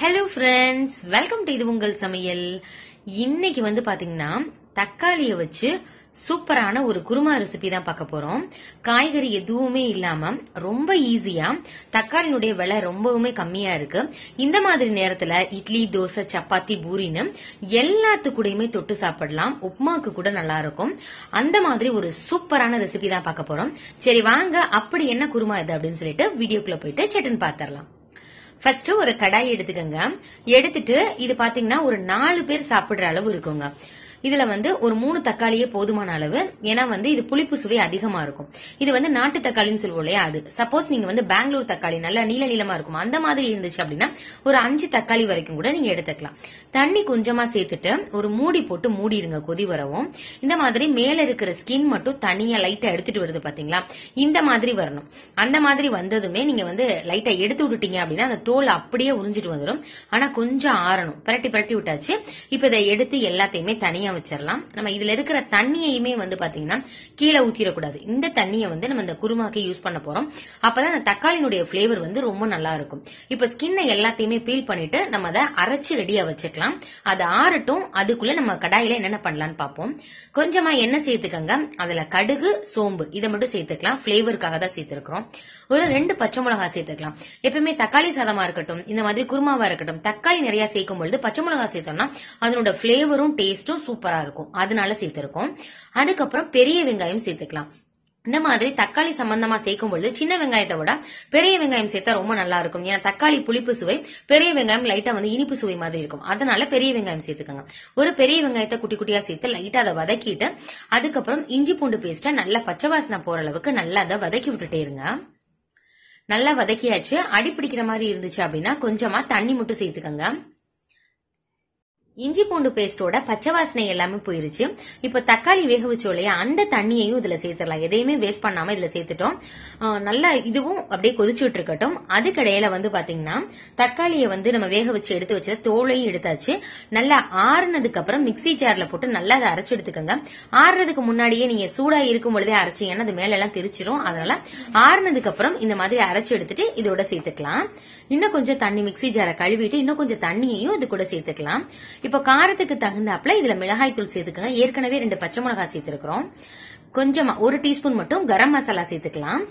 Hello friends, welcome to இது உங்கள் சமையல். இன்னைக்கு வந்து பாத்தீங்கன்னா தக்காளியை வச்சு சூப்பரான ஒரு குருமா ரெசிபி தான் பார்க்க போறோம். காய்கறி எதுவுமே இல்லாம ரொம்ப ஈஸியா, தக்காளியுடைய விலை ரொம்பவுமே கம்மியா இருக்கு. இந்த மாதிரி நேரத்துல இட்லி, தோசை, சப்பாத்தி, பூரின்னு எல்லாத்துக்கூடயுமே தொட்டு சாப்பிடலாம். உப்புமாக்கு கூட நல்லா இருக்கும். அந்த மாதிரி ஒரு சூப்பரான ரெசிபி தான் பார்க்க போறோம். சரி வாங்க, அப்படி என்ன குருமா இது அப்படின்னு சொல்லிட்டு வீடியோக்குள்ள போயிட்டு சட்டுன்னு பாத்திரலாம். ஃபர்ஸ்ட் ஒரு கடாய் எடுத்துக்கங்க. எடுத்துட்டு இது பாத்தீங்கன்னா ஒரு 4 பேர் சாப்பிடுற அளவு இருக்குங்க. இதுல வந்து ஒரு 3 தக்காளியே போதுமான அளவு. ஏன்னா வந்து இது புளிப்பு சுவை அதிகமா இருக்கும். இது வந்து நாட்டு தக்காளின்னு சொல்லுவோம் இல்லையா, அது. சப்போஸ் நீங்க வந்து பெங்களூர் தக்காளி நல்லா நீள நீளமா இருக்கும் அந்த மாதிரி இருந்துச்சு அப்படின்னா ஒரு 5 தக்காளி வரைக்கும் கூட நீங்க எடுத்துக்கலாம். தண்ணி கொஞ்சமா சேர்த்துட்டு ஒரு மூடி போட்டு மூடிடுங்க. கொதி வரவும் இந்த மாதிரி மேல இருக்கிற ஸ்கின் மட்டும் தனியா லைட்டா எடுத்துட்டு வருது பாத்தீங்களா, இந்த மாதிரி வரணும். அந்த மாதிரி வந்ததுமே நீங்க வந்து லைட்டா எடுத்து விட்டுட்டீங்க அப்படின்னா அந்த தோல் அப்படியே உறிஞ்சிட்டு வந்துடும். ஆனா கொஞ்சம் ஆறணும். பிரட்டி பிரட்டி விட்டாச்சு. இப்ப இதை எடுத்து எல்லாத்தையுமே தனியா வச்சிடலாம். நம்ம இதுல இருக்கிற தண்ணியையுமே வந்து பாத்தீங்கன்னா கீழே ஊத்திடக்கூடாது. இந்த தண்ணியை வந்து நம்ம இந்த குருமாக்கு யூஸ் பண்ண போறோம். அப்பதான் அந்த தக்காளியினுடைய பிளேவர் வந்து ரொம்ப நல்லா இருக்கும். இப்ப ஸ்கின்னை எல்லாத்தையுமே பீல் பண்ணிட்டு நம்ம அதை அரைச்சு ரெடியா வச்சுக்கலாம். அது ஆறட்டும். அதுக்குள்ள நம்ம கடாயில என்னென்ன பண்ணலாம்னு பார்ப்போம். கொஞ்சமா எண்ணெய் சேர்த்துக்கங்க. அதுல கடுகு, சோம்பு இதை மட்டும் சேர்த்துக்கலாம். பிளேவருக்காக தான் சேர்த்திருக்கிறோம். ஒரு 2 பச்சை மிளகாய் சேர்த்துக்கலாம். எப்பவுமே தக்காளி சாதமா இருக்கட்டும், இந்த மாதிரி குருமாவா இருக்கட்டும், தக்காளி நிறைய சேர்க்கும் பொழுது பச்சை மிளகாய் சேர்த்தோம்னா அதனோட பிளேவரும் டேஸ்டும் சூப்பரா இருக்கும். அதனால சேர்த்திருக்கோம். அதுக்கப்புறம் பெரிய வெங்காயம் சேர்த்துக்கலாம். இந்த மாதிரி தக்காளி சம்பந்தமா சேர்க்கும் பொழுது சின்ன வெங்காயத்தை விட பெரிய வெங்காயம் சேர்த்தா ரொம்ப நல்லா இருக்கும். ஏன்னா தக்காளி புளிப்பு சுவை, பெரிய வெங்காயம் லைட்டா வந்து இனிப்பு சுவை மாதிரி இருக்கும். அதனால பெரிய வெங்காயம் சேர்த்துக்கோங்க. ஒரு பெரிய வெங்காயத்தை குட்டி குட்டியா சேர்த்து லைட்டா அதை வதக்கிட்டு அதுக்கப்புறம் இஞ்சி பூண்டு பேஸ்ட நல்லா பச்சை வாசனை போற அளவுக்கு நல்லா அதை வதக்கி விட்டுட்டே இருங்க. நல்லா வதக்கியாச்சு. அடி பிடிக்கிற மாதிரி இருந்துச்சு அப்படின்னா கொஞ்சமா தண்ணி மட்டும் சேர்த்துக்கங்க. இஞ்சி பூண்டு பேஸ்டோட பச்சை வாசனை எல்லாமே போயிருச்சு. இப்ப தக்காளி வேக வச்சோம் இல்லையா, அந்த தண்ணியையும் இதுல சேர்த்துடலாம். எதையுமே வேஸ்ட் பண்ணாம இதுல சேர்த்துட்டோம். நல்லா இதுவும் அப்படியே கொதிச்சுட்டு இருக்கட்டும். அதுக்கடையில வந்து பாத்தீங்கன்னா தக்காளியை வந்து நம்ம வேக வச்சு எடுத்து வச்ச தோலையும் எடுத்தாச்சு. நல்லா ஆறுனதுக்கு அப்புறம் மிக்சி ஜார்ல போட்டு நல்லா அதை அரைச்சு எடுத்துக்கோங்க. ஆறுறதுக்கு முன்னாடியே நீங்க சூடா இருக்கும் பொழுதே அரைச்சீங்கன்னா அது மேல எல்லாம் தெரிச்சிரும். அதனால ஆறுனதுக்கு அப்புறம் இந்த மாதிரி அரைச்சு எடுத்துட்டு இதோட சேர்த்துக்கலாம். இன்னும் கொஞ்சம் தண்ணி, மிக்சி ஜாரை கழுவிட்டு இன்னும் கொஞ்சம் தண்ணியையும் இது கூட சேர்த்துக்கலாம். இப்போ காரத்துக்கு தகுந்தாப்புல இதுல மிளகாய் தூள் சேர்த்துக்கங்க. ஏற்கனவே 2 பச்சை மிளகாய் சேர்த்திருக்கிறோம். கொஞ்சமா 1 டீஸ்பூன் மட்டும் கரம் மசாலா சேர்த்துக்கலாம்.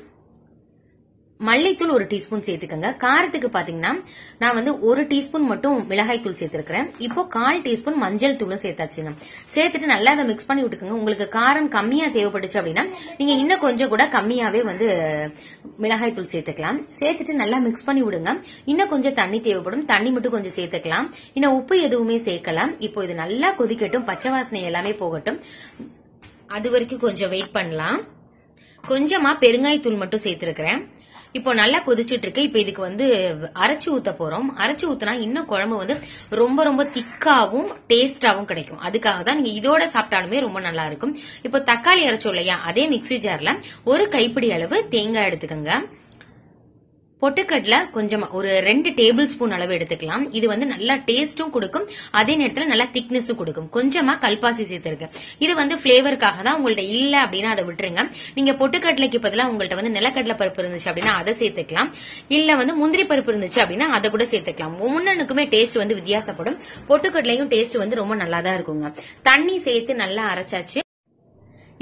மல்லித்தூள் 1 டீஸ்பூன் சேர்த்துக்கங்க. காரத்துக்கு பாத்தீங்கன்னா நான் வந்து 1 டீஸ்பூன் மட்டும் மிளகாய் தூள் சேர்த்திருக்கிறேன். இப்போ 1/4 டீஸ்பூன் மஞ்சள் தூளும் சேர்த்தாச்சுங்க. சேர்த்துட்டு நல்லா அதை மிக்ஸ் பண்ணி விட்டுக்கோங்க. உங்களுக்கு காரம் கம்மியா தேவைப்பட்டுச்சு அப்படின்னா நீங்க இன்னும் கொஞ்சம் கூட கம்மியாவே வந்து மிளகாய் தூள் சேர்த்துக்கலாம். சேர்த்துட்டு நல்லா மிக்ஸ் பண்ணி விடுங்க. இன்னும் கொஞ்சம் தண்ணி தேவைப்படும். தண்ணி மட்டும் கொஞ்சம் சேர்த்துக்கலாம். இன்னும் உப்பு எதுவுமே சேர்க்கலாம். இப்போ இது நல்லா கொதிக்கட்டும். பச்சை வாசனை எல்லாமே போகட்டும். அது வரைக்கும் கொஞ்சம் வெயிட் பண்ணலாம். கொஞ்சமா பெருங்காயத்தூள் மட்டும் சேர்த்திருக்கிறேன். இப்போ நல்லா கொதிச்சுட்டு இருக்கு. இப்ப இதுக்கு வந்து அரைச்சு ஊத்த போறோம். அரைச்சு ஊத்தினா இன்னும் குழம்பு வந்து ரொம்ப ரொம்ப திக்காவும் டேஸ்டாவும் கிடைக்கும். அதுக்காக தான் நீங்க இதோட சாப்பிட்டாலுமே ரொம்ப நல்லா இருக்கும். இப்போ தக்காளி அரைச்சோம் இல்லையா, அதே மிக்சி ஜார்ல 1 கைப்பிடி அளவு தேங்காய் எடுத்துக்கோங்க. பொட்டுக்கடலை கொஞ்சமா ஒரு 2 டேபிள் ஸ்பூன் அளவு எடுத்துக்கலாம். இது வந்து நல்லா டேஸ்டும் கொடுக்கும், அதே நேரத்துல நல்லா திக்னஸும் கொடுக்கும். கொஞ்சமா கல்பாசி சேர்த்திருக்கேன். இது வந்து பிளேவருக்காக தான். உங்கள்ட்ட இல்ல அப்படின்னா அதை விட்டுருங்க. நீங்க பொட்டுக்கடலைக்கு பதிலாக உங்கள்ட்ட வந்து நிலக்கடலை பருப்பு இருந்துச்சு அப்படின்னா அதை சேர்த்துக்கலாம். இல்ல வந்து முந்திரி பருப்பு இருந்துச்சு அப்படின்னா அதை கூட சேர்த்துக்கலாம். ஒவ்வொன்றுக்குமே டேஸ்ட் வந்து வித்தியாசப்படும். பொட்டுக்கடலையும் டேஸ்ட் வந்து ரொம்ப நல்லா தான் இருக்குங்க. தண்ணி சேர்த்து நல்லா அரைச்சாச்சு.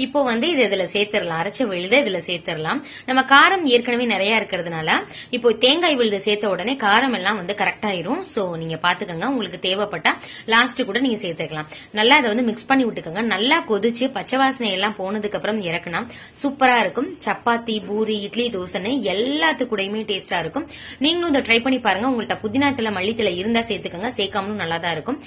இப்போ வந்து இது இதுல சேர்த்திடலாம். அரைச்ச விழுத இதுல சேர்த்திடலாம். நம்ம காரம் ஏற்கனவே நிறைய இருக்கிறதுனால இப்போ தேங்காய் விழுத சேர்த்த உடனே காரம் எல்லாம் வந்து கரெக்ட் ஆயிரும். சோ நீங்க பாத்துக்கோங்க. உங்களுக்கு தேவைப்பட்டா லாஸ்ட் கூட நீங்க சேர்த்துக்கலாம். நல்லா அதை வந்து மிக்ஸ் பண்ணி விட்டுக்கோங்க. நல்லா கொதிச்சு பச்சை வாசனை எல்லாம் போனதுக்கு அப்புறம் இறக்குனா சூப்பரா இருக்கும். சப்பாத்தி, பூரி, இட்லி, தோசைன்னு எல்லாத்துக்கூடயுமே டேஸ்டா இருக்கும். நீங்களும் இதை ட்ரை பண்ணி பாருங்க. உங்கள்ட்ட புதினா தலை, மல்லித்தலை இருந்தா சேர்த்துக்கோங்க. சேர்க்காமலும் நல்லா தான் இருக்கும்.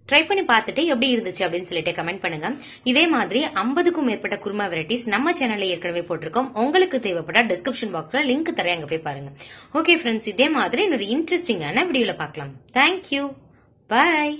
ட்ரை பண்ணி பார்த்துட்டு எப்படி இருந்துச்சு அப்படின்னு சொல்லிட்டு கமெண்ட் பண்ணுங்க. இதே மாதிரி 50க்கும் மேற்பட்ட குருமா வெரைட்டிஸ் நம்ம சேனல்ல ஏற்கனவே போட்டிருக்கோம். உங்களுக்கு தேவைப்பட்ட டிஸ்கிரிப்ஷன் பாக்ஸ்ல லிங்க் தரேன், அங்க போய் பாருங்க. ஓகே ஃப்ரெண்ட்ஸ், இதே மாதிரி இன்னொரு இன்ட்ரெஸ்டிங்கான வீடியோல பார்க்கலாம். தேங்க்யூ, பாய்.